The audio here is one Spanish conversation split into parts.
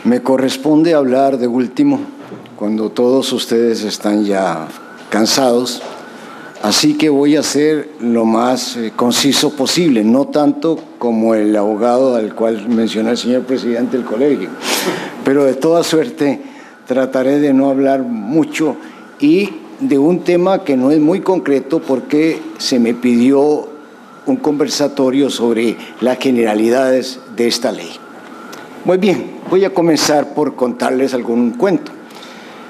Me corresponde hablar de último, cuando todos ustedes están ya cansados, así que voy a ser lo más conciso posible, no tanto como el abogado al cual mencionó el señor presidente del colegio, pero de toda suerte trataré de no hablar mucho y de un tema que no es muy concreto porque se me pidió un conversatorio sobre las generalidades de esta ley. Muy bien, voy a comenzar por contarles algún cuento.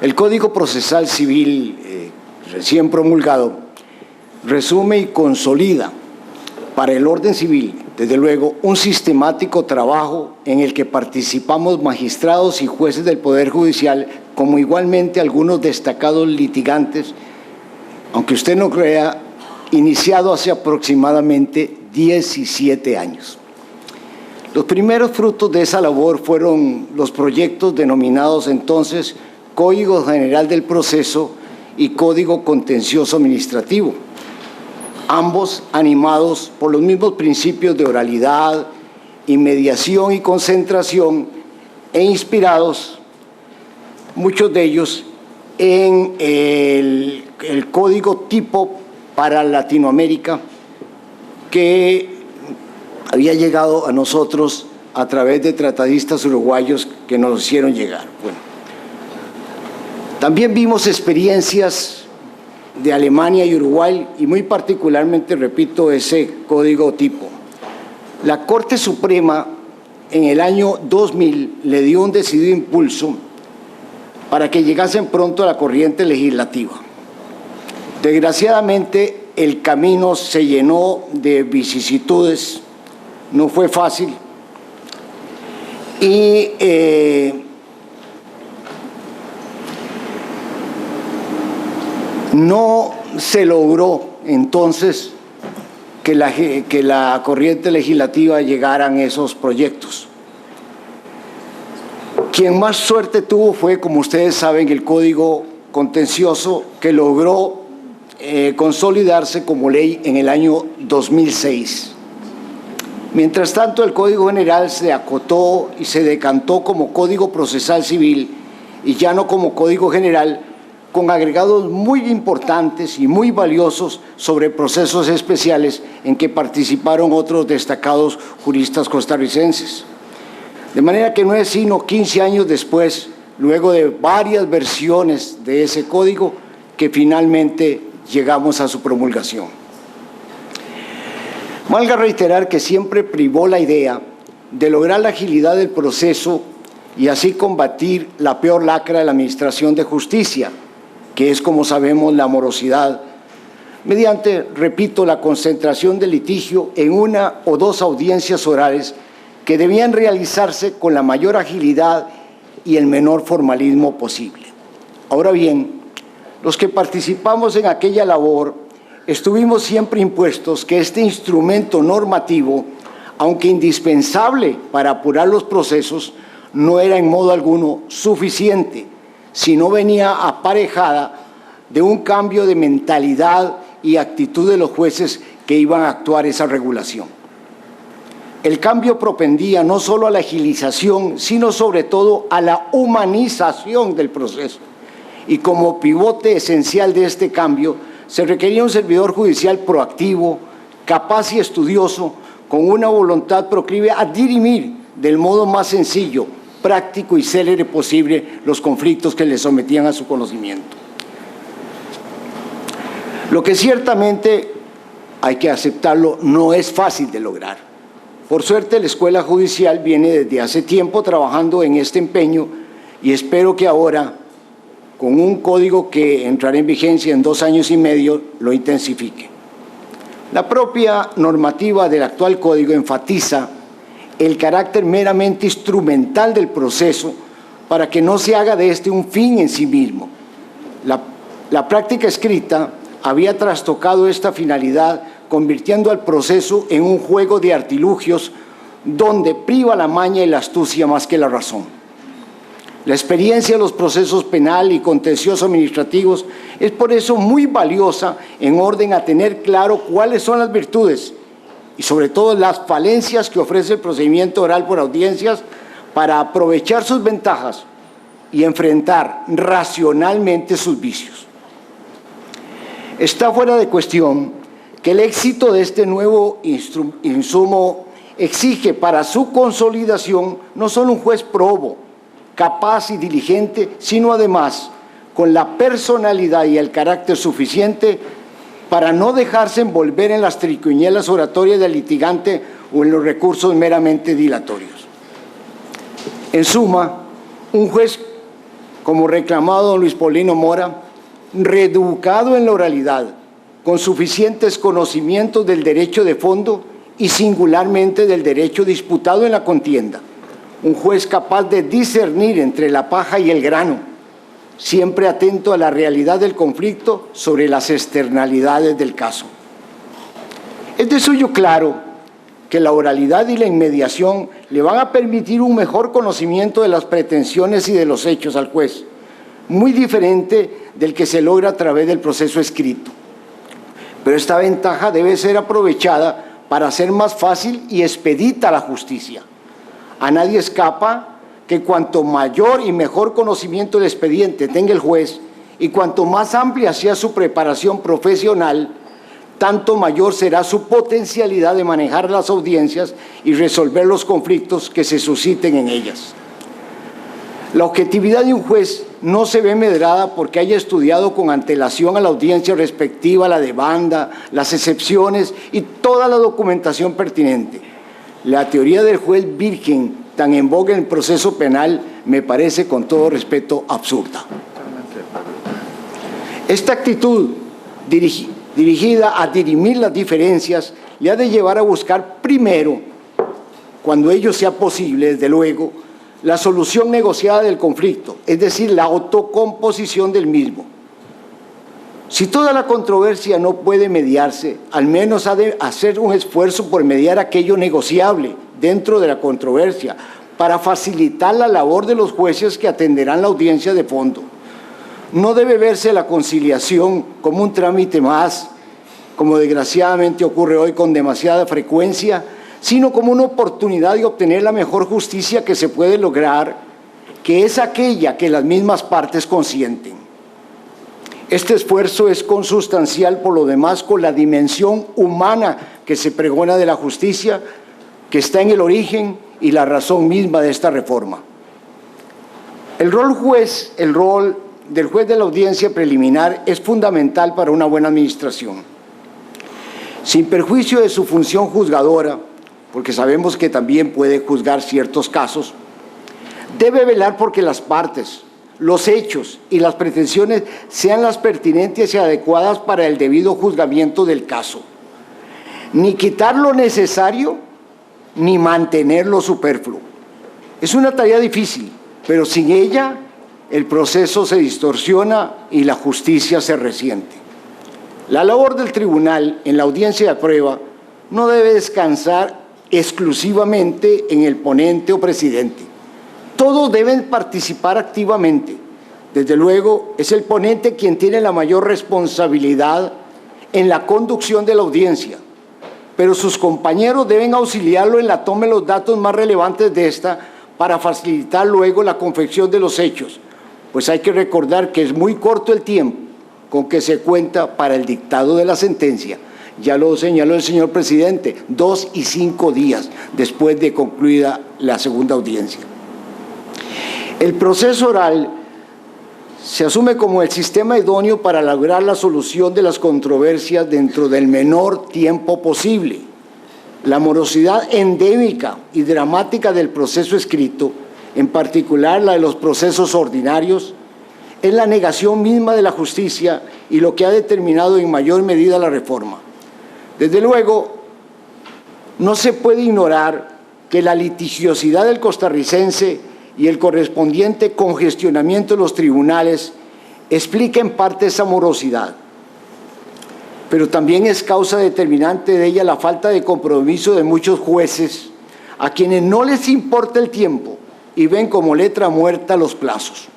El Código Procesal Civil recién promulgado resume y consolida para el orden civil, desde luego, un sistemático trabajo en el que participamos magistrados y jueces del Poder Judicial, como igualmente algunos destacados litigantes, aunque usted no crea, iniciado hace aproximadamente 17 años. Los primeros frutos de esa labor fueron los proyectos denominados entonces Código General del Proceso y Código Contencioso Administrativo, ambos animados por los mismos principios de oralidad, inmediación y concentración e inspirados, muchos de ellos, en el código tipo para Latinoamérica que había llegado a nosotros a través de tratadistas uruguayos que nos hicieron llegar. Bueno, también vimos experiencias de Alemania y Uruguay y muy particularmente, repito, ese código tipo. La Corte Suprema en el año 2000 le dio un decidido impulso para que llegasen pronto a la corriente legislativa. Desgraciadamente, el camino se llenó de vicisitudes, no fue fácil y no se logró entonces que la corriente legislativa llegaran esos proyectos. Quien más suerte tuvo fue, como ustedes saben, el Código Contencioso, que logró consolidarse como ley en el año 2006. Mientras tanto, el Código General se acotó y se decantó como Código Procesal Civil y ya no como Código General, con agregados muy importantes y muy valiosos sobre procesos especiales en que participaron otros destacados juristas costarricenses. De manera que no es sino 15 años después, luego de varias versiones de ese código, que finalmente llegamos a su promulgación. Valga reiterar que siempre privó la idea de lograr la agilidad del proceso y así combatir la peor lacra de la administración de justicia, que es, como sabemos, la morosidad, mediante, repito, la concentración del litigio en una o dos audiencias orales que debían realizarse con la mayor agilidad y el menor formalismo posible. Ahora bien, los que participamos en aquella labor estuvimos siempre impuestos que este instrumento normativo, aunque indispensable para apurar los procesos, no era en modo alguno suficiente, sino venía aparejada de un cambio de mentalidad y actitud de los jueces que iban a actuar esa regulación. El cambio propendía no solo a la agilización, sino sobre todo a la humanización del proceso. Y como pivote esencial de este cambio, se requería un servidor judicial proactivo, capaz y estudioso, con una voluntad proclive a dirimir del modo más sencillo, práctico y célere posible los conflictos que le sometían a su conocimiento. Lo que ciertamente, hay que aceptarlo, no es fácil de lograr. Por suerte, la Escuela Judicial viene desde hace tiempo trabajando en este empeño y espero que ahora, con un código que entrará en vigencia en 2 años y medio, lo intensifique. La propia normativa del actual código enfatiza el carácter meramente instrumental del proceso para que no se haga de este un fin en sí mismo. La práctica escrita había trastocado esta finalidad, convirtiendo al proceso en un juego de artilugios donde priva la maña y la astucia más que la razón. La experiencia de los procesos penal y contencioso administrativos es por eso muy valiosa en orden a tener claro cuáles son las virtudes y sobre todo las falencias que ofrece el procedimiento oral por audiencias para aprovechar sus ventajas y enfrentar racionalmente sus vicios. Está fuera de cuestión que el éxito de este nuevo insumo exige para su consolidación no solo un juez probo, capaz y diligente, sino además con la personalidad y el carácter suficiente para no dejarse envolver en las triquiñuelas oratorias del litigante o en los recursos meramente dilatorios. En suma, un juez como reclamado don Luis Paulino Mora, reeducado en la oralidad, con suficientes conocimientos del derecho de fondo y singularmente del derecho disputado en la contienda, un juez capaz de discernir entre la paja y el grano, siempre atento a la realidad del conflicto sobre las externalidades del caso. Es de suyo claro que la oralidad y la inmediación le van a permitir un mejor conocimiento de las pretensiones y de los hechos al juez, muy diferente del que se logra a través del proceso escrito. Pero esta ventaja debe ser aprovechada para hacer más fácil y expedita la justicia. A nadie escapa que cuanto mayor y mejor conocimiento del expediente tenga el juez y cuanto más amplia sea su preparación profesional, tanto mayor será su potencialidad de manejar las audiencias y resolver los conflictos que se susciten en ellas. La objetividad de un juez no se ve medrada porque haya estudiado con antelación a la audiencia respectiva la demanda, las excepciones y toda la documentación pertinente. La teoría del juez virgen, tan en boga en el proceso penal, me parece, con todo respeto, absurda. Esta actitud dirigida a dirimir las diferencias le ha de llevar a buscar primero, cuando ello sea posible, desde luego, la solución negociada del conflicto, es decir, la autocomposición del mismo. Si toda la controversia no puede mediarse, al menos ha de hacer un esfuerzo por mediar aquello negociable dentro de la controversia, para facilitar la labor de los jueces que atenderán la audiencia de fondo. No debe verse la conciliación como un trámite más, como desgraciadamente ocurre hoy con demasiada frecuencia, sino como una oportunidad de obtener la mejor justicia que se puede lograr, que es aquella que las mismas partes consienten. Este esfuerzo es consustancial, por lo demás, con la dimensión humana que se pregona de la justicia, que está en el origen y la razón misma de esta reforma. El rol del juez de la audiencia preliminar es fundamental para una buena administración. Sin perjuicio de su función juzgadora, porque sabemos que también puede juzgar ciertos casos, debe velar porque las partes, los hechos y las pretensiones sean las pertinentes y adecuadas para el debido juzgamiento del caso. Ni quitar lo necesario, ni mantener lo superfluo. Es una tarea difícil, pero sin ella el proceso se distorsiona y la justicia se resiente. La labor del tribunal en la audiencia de prueba no debe descansar exclusivamente en el ponente o presidente. Todos deben participar activamente. Desde luego, es el ponente quien tiene la mayor responsabilidad en la conducción de la audiencia, pero sus compañeros deben auxiliarlo en la toma de los datos más relevantes de esta para facilitar luego la confección de los hechos, pues hay que recordar que es muy corto el tiempo con que se cuenta para el dictado de la sentencia. Ya lo señaló el señor presidente, 2 y 5 días después de concluida la segunda audiencia. El proceso oral se asume como el sistema idóneo para lograr la solución de las controversias dentro del menor tiempo posible. La morosidad endémica y dramática del proceso escrito, en particular la de los procesos ordinarios, es la negación misma de la justicia y lo que ha determinado en mayor medida la reforma. Desde luego, no se puede ignorar que la litigiosidad del costarricense y el correspondiente congestionamiento de los tribunales explica en parte esa morosidad, pero también es causa determinante de ella la falta de compromiso de muchos jueces, a quienes no les importa el tiempo y ven como letra muerta los plazos.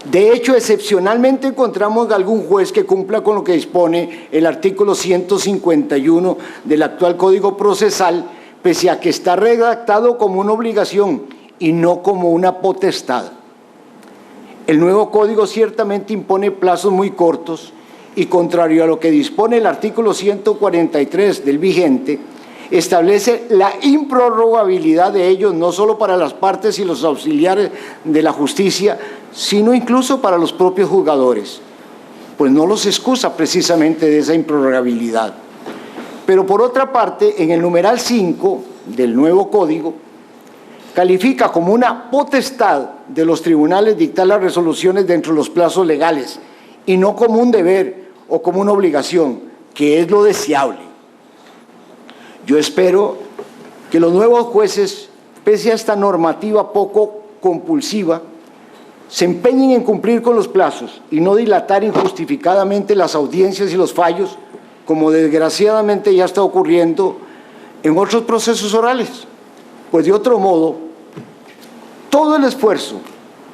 De hecho, excepcionalmente encontramos algún juez que cumpla con lo que dispone el artículo 151 del actual Código Procesal, pese a que está redactado como una obligación y no como una potestad. El nuevo código ciertamente impone plazos muy cortos y, contrario a lo que dispone el artículo 143 del vigente, establece la improrrogabilidad de ellos no solo para las partes y los auxiliares de la justicia, sino incluso para los propios juzgadores, pues no los excusa precisamente de esa improrrogabilidad. Pero por otra parte, en el numeral 5 del nuevo código, califica como una potestad de los tribunales dictar las resoluciones dentro de los plazos legales y no como un deber o como una obligación, que es lo deseable. Yo espero que los nuevos jueces, pese a esta normativa poco compulsiva, se empeñen en cumplir con los plazos y no dilatar injustificadamente las audiencias y los fallos, como desgraciadamente ya está ocurriendo en otros procesos orales. Pues de otro modo, todo el esfuerzo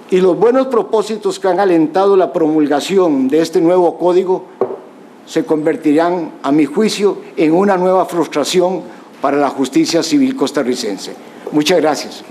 y los buenos propósitos que han alentado la promulgación de este nuevo código se convertirán, a mi juicio, en una nueva frustración para la justicia civil costarricense. Muchas gracias.